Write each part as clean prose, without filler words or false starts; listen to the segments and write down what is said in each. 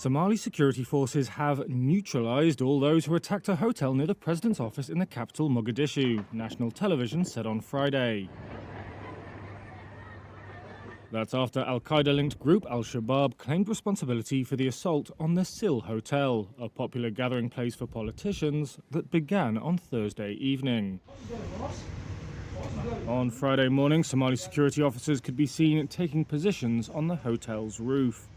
Somali security forces have neutralised all those who attacked a hotel near the president's office in the capital, Mogadishu, national television said on Friday. That's after al-Qaeda-linked group al-Shabaab claimed responsibility for the assault on the Sil Hotel, a popular gathering place for politicians that began on Thursday evening. On Friday morning, Somali security officers could be seen taking positions on the hotel's roof.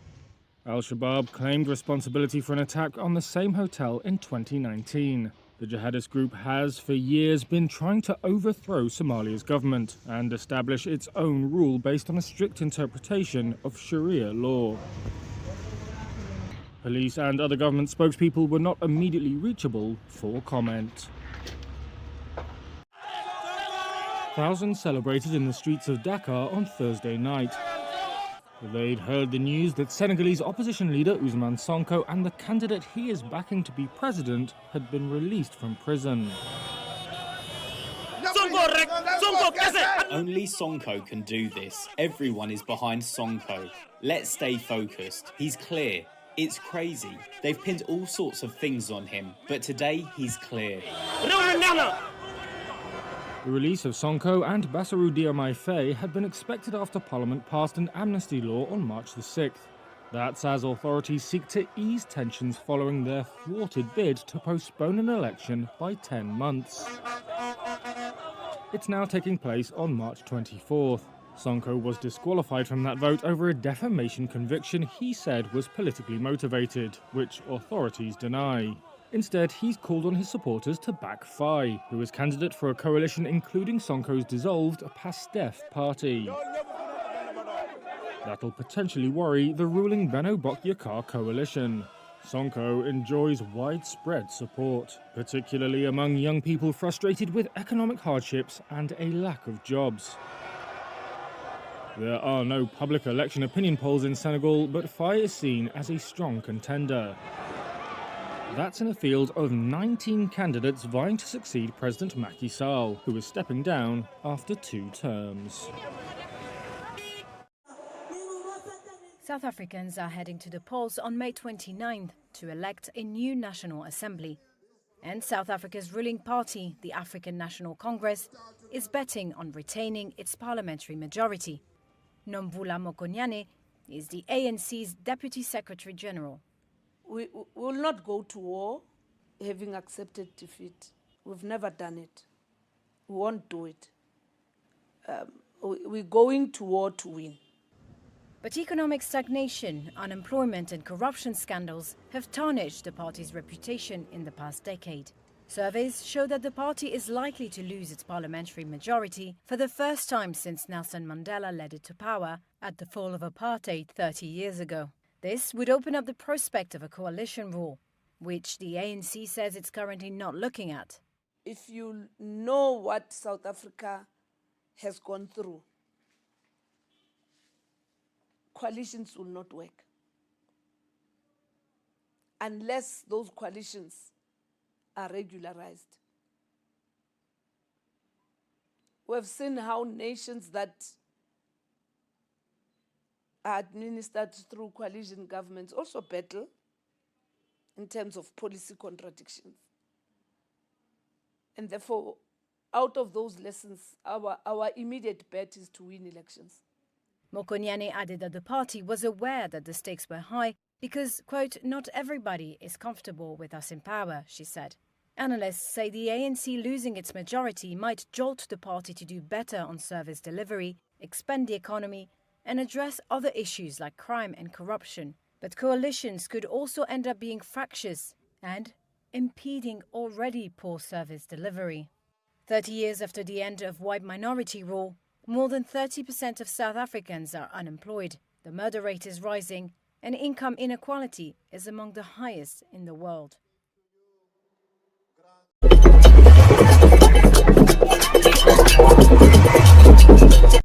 Al-Shabaab claimed responsibility for an attack on the same hotel in 2019. The jihadist group has, for years, been trying to overthrow Somalia's government and establish its own rule based on a strict interpretation of Sharia law. Police and other government spokespeople were not immediately reachable for comment. Thousands celebrated in the streets of Dakar on Thursday night. They'd heard the news that Senegalese opposition leader Ousmane Sonko and the candidate he is backing to be president had been released from prison. Only Sonko can do this. Everyone is behind Sonko. Let's stay focused. He's clear. It's crazy. They've pinned all sorts of things on him, but today he's clear. The release of Sonko and Bassirou Diomaye Faye had been expected after Parliament passed an amnesty law on March the 6th. That's as authorities seek to ease tensions following their thwarted bid to postpone an election by 10 months. It's now taking place on March 24th. Sonko was disqualified from that vote over a defamation conviction he said was politically motivated, which authorities deny. Instead, he's called on his supporters to back Faye, who is candidate for a coalition including Sonko's dissolved PASTEF party. That'll potentially worry the ruling Benno Bokk Yakaar coalition. Sonko enjoys widespread support, particularly among young people frustrated with economic hardships and a lack of jobs. There are no public election opinion polls in Senegal, but Faye is seen as a strong contender. That's in a field of 19 candidates vying to succeed President Macky Sall, who is stepping down after 2 terms. South Africans are heading to the polls on May 29th to elect a new National Assembly. And South Africa's ruling party, the African National Congress, is betting on retaining its parliamentary majority. Nombula Mokonyane is the ANC's Deputy Secretary General. We will not go to war having accepted defeat. We've never done it. We won't do it. We're going to war to win. But economic stagnation, unemployment and corruption scandals have tarnished the party's reputation in the past decade. Surveys show that the party is likely to lose its parliamentary majority for the first time since Nelson Mandela led it to power at the fall of apartheid 30 years ago. This would open up the prospect of a coalition rule, which the ANC says it's currently not looking at. If you know what South Africa has gone through, coalitions will not work unless those coalitions are regularized. We've seen how nations that are administered through coalition governments also battle in terms of policy contradictions. And therefore, out of those lessons, our immediate bet is to win elections. Mokonyane added that the party was aware that the stakes were high because, quote, not everybody is comfortable with us in power, she said. Analysts say the ANC losing its majority might jolt the party to do better on service delivery, expand the economy, and address other issues like crime and corruption. But coalitions could also end up being fractious and impeding already poor service delivery. 30 years after the end of white minority rule, more than 30% of South Africans are unemployed. The murder rate is rising, and income inequality is among the highest in the world.